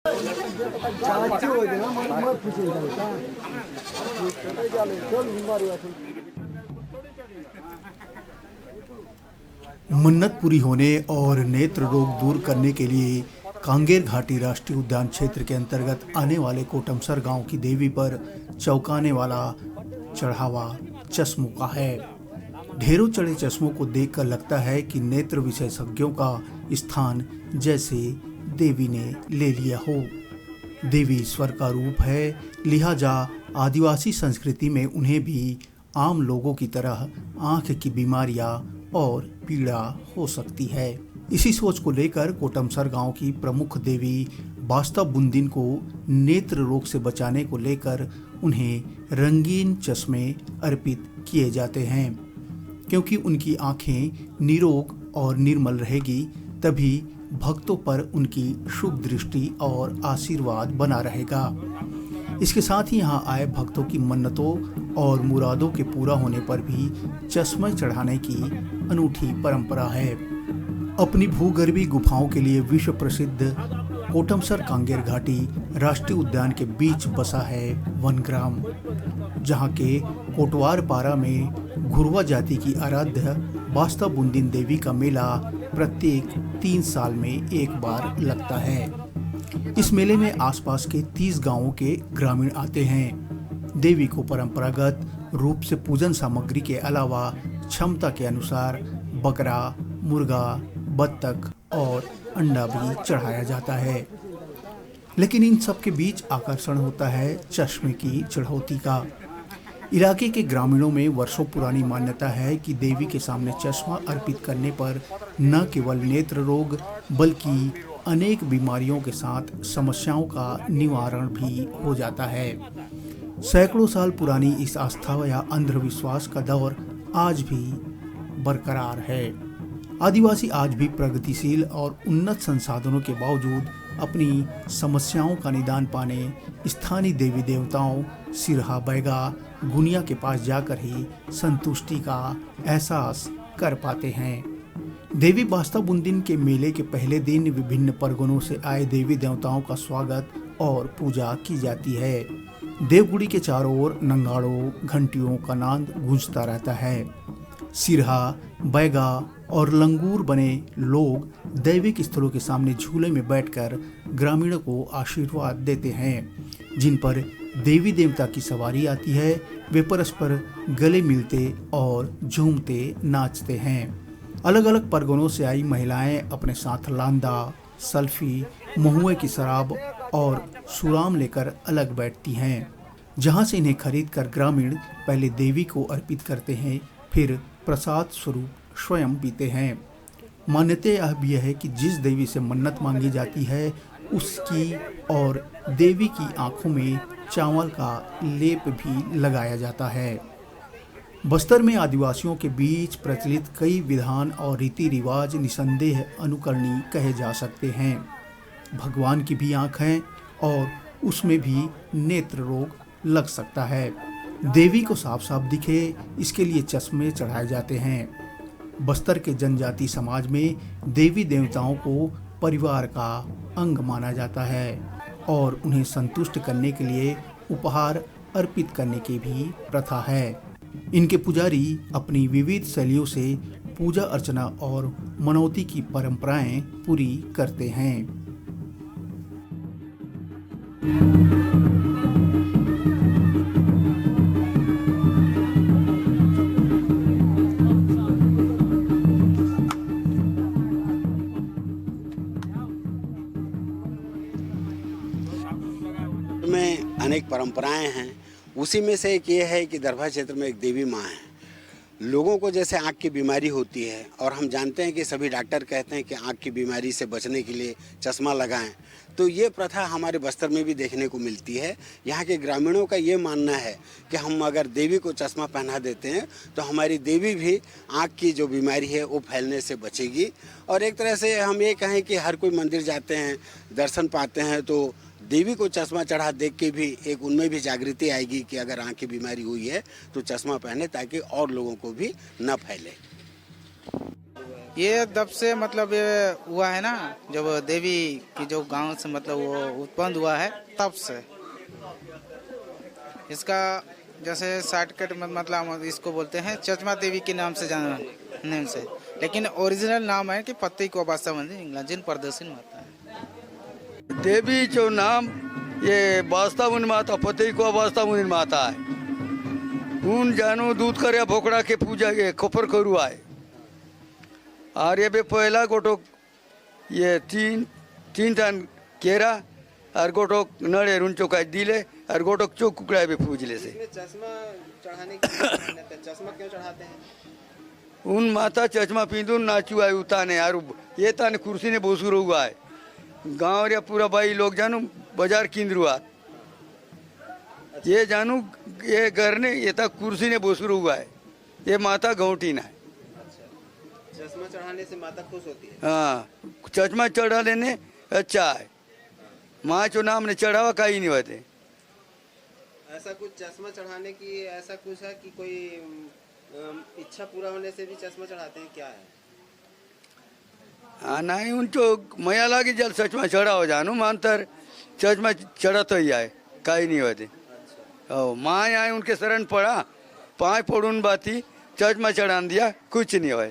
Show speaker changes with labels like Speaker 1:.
Speaker 1: मन्नत पूरी होने और नेत्र रोग दूर करने के लिए कांगेर घाटी राष्ट्रीय उद्यान क्षेत्र के अंतर्गत आने वाले कोटमसर गांव की देवी पर चौंकाने वाला चढ़ावा चश्मों का है। ढेरों चढ़े चश्मों को देखकर लगता है कि नेत्र विशेषज्ञों का स्थान जैसे देवी ने ले लिया हो। देवी ईश्वर का रूप है, लिहाजा आदिवासी संस्कृति में उन्हें भी आम लोगों की तरह आंख की बीमारियां और पीड़ा हो सकती है। इसी सोच को लेकर कोटमसर गांव की प्रमुख देवी बास्ता बुंदिन को नेत्र रोग से बचाने को लेकर उन्हें रंगीन चश्मे अर्पित किए जाते हैं, क्योंकि उनकी आंखें निरोग और निर्मल रहेगी तभी भक्तों पर उनकी शुभ दृष्टि और आशीर्वाद बना रहेगा। इसके साथ ही यहाँ आए भक्तों की मन्नतों और मुरादों के पूरा होने पर भी चश्मे चढ़ाने की अनूठी परंपरा है। अपनी भूगर्भीय गुफाओं के लिए विश्व प्रसिद्ध कोटमसर कांगेर घाटी राष्ट्रीय उद्यान के बीच बसा है वनग्राम, जहाँ के कोटवार पारा में घुरवा जाति की आराध्य बास्ता बुंदिन देवी का मेला प्रत्येक 3 साल में एक बार लगता है। इस मेले में आसपास के 30 गांवों के ग्रामीण आते हैं। देवी को परंपरागत रूप से पूजन सामग्री के अलावा क्षमता के अनुसार बकरा, मुर्गा, बत्तख और अंडा भी चढ़ाया जाता है। लेकिन इन सब के बीच आकर्षण होता है चश्मे की चढ़ौती का। इलाके के ग्रामीणों में वर्षों पुरानी मान्यता है कि देवी के सामने चश्मा अर्पित करने पर न केवल नेत्र रोग बल्कि अनेक बीमारियों के साथ समस्याओं का निवारण भी हो जाता है। सैकड़ों साल पुरानी इस आस्था या अंधविश्वास का दौर आज भी बरकरार है। आदिवासी आज भी प्रगतिशील और उन्नत संसाधनों के बावजूद अपनी समस्याओं का निदान पाने स्थानीय देवी देवताओं सिरहा, बैगा, गुनिया के पास जाकर ही संतुष्टि का एहसास कर पाते हैं। देवी बास्ता बुंदिन के मेले के पहले दिन विभिन्न परगनों से आए देवी देवताओं का स्वागत और पूजा की जाती है। देवगुड़ी के चारों ओर नंगाड़ों, घंटियों का नाद गूंजता रहता है। सिरहा, बैगा और लंगूर बने लोग दैविक स्थलों के सामने झूले में बैठकर ग्रामीणों को आशीर्वाद देते हैं। जिन पर देवी देवता की सवारी आती है वे परस्पर गले मिलते और झूमते नाचते हैं। अलग अलग परगनों से आई महिलाएं अपने साथ लांदा, सल्फी, महुए की शराब और सुराम लेकर अलग बैठती हैं, जहां से इन्हें खरीद कर ग्रामीण पहले देवी को अर्पित करते हैं, फिर प्रसाद स्वरूप स्वयं पीते हैं। मान्यता यह भी है कि जिस देवी से मन्नत मांगी जाती है उसकी और देवी की आंखों में चावल का लेप भी लगाया जाता है। बस्तर में आदिवासियों के बीच प्रचलित कई विधान और रीति रिवाज निसंदेह अनुकरणीय कहे जा सकते हैं। भगवान की भी आंख है और उसमें भी नेत्र रोग लग सकता है। देवी को साफ साफ दिखे इसके लिए चश्मे चढ़ाए जाते हैं। बस्तर के जनजाति समाज में देवी देवताओं को परिवार का अंग माना जाता है और उन्हें संतुष्ट करने के लिए उपहार अर्पित करने की भी प्रथा है। इनके पुजारी अपनी विविध शैलियों से पूजा अर्चना और मनौती की परंपराएं पूरी करते हैं।
Speaker 2: में अनेक परंपराएं हैं। उसी में से एक ये है कि दरभा क्षेत्र में एक देवी माँ है। लोगों को जैसे आँख की बीमारी होती है और हम जानते हैं कि सभी डॉक्टर कहते हैं कि आँख की बीमारी से बचने के लिए चश्मा लगाएं, तो ये प्रथा हमारे बस्तर में भी देखने को मिलती है। यहाँ के ग्रामीणों का ये मानना है कि हम अगर देवी को चश्मा पहना देते हैं तो हमारी देवी भी आँख की जो बीमारी है वो फैलने से बचेगी। और एक तरह से हम ये कहें कि हर कोई मंदिर जाते हैं, दर्शन पाते हैं, तो देवी को चश्मा चढ़ा देख के भी एक उनमें भी जागृति आएगी कि अगर आँख की बीमारी हुई है तो चश्मा पहने ताकि और लोगों को भी न फैले।
Speaker 3: ये तब से मतलब ये हुआ है ना, जब देवी की जो गांव से मतलब वो उत्पन्न हुआ है तब से। इसका जैसे शॉर्टकट में मतलब इसको बोलते हैं चचमा देवी के नाम से नाम से, लेकिन ओरिजिनल नाम है कि पत्ती को अवस्था मंदिर इंग्लैंड जिन प्रदर्शन माता है।
Speaker 4: देवी जो नाम ये वास्ता मुनि माता पति को वास्ता मुनि माता है। उन जानो दूध कर भोकड़ा के पूजा के खोपर करू आए और ये बे पहला गोटो ये तीन टान केरा और गोटो नड़े रुन चौका दिले और गोटो चौक कुकड़ा भी पूजले से।
Speaker 5: चश्मा चढ़ाने की चश्मा क्यों चढ़ाते हैं?
Speaker 4: उन माता चश्मा पींदू नाचू आए उताने यार ये ताने कुर्सी ने बोसू हुआ है गाँव या पूरा भाई लोग जानू बाजार किंद्रुआ ये जानू ये घर ने ये तक कुर्सी ने बोसू हुआ है ये माता गौटी ना है।
Speaker 5: चश्मा चढ़ाने से माता खुश होती है।
Speaker 4: हाँ चश्मा चढ़ा लेने अच्छा है माँ जो नाम ने चढ़ावा का ही नहीं होते।
Speaker 5: ऐसा कुछ चश्मा चढ़ाने की ऐसा कुछ है कि कोई इच्छा पूरा होने से भी चश्मा चढ़ाते हैं, क्या है?
Speaker 4: हाँ नहीं उनको मया लागी जल चश्मा चढ़ा हो जानू मानतर चश्मा चढ़ा तो ही आए का ही नहीं होते। ओ माँ आए उनके शरण पड़ा पाँच पड़ून बाती चश्मा चढ़ा दिया कुछ नहीं हुआ।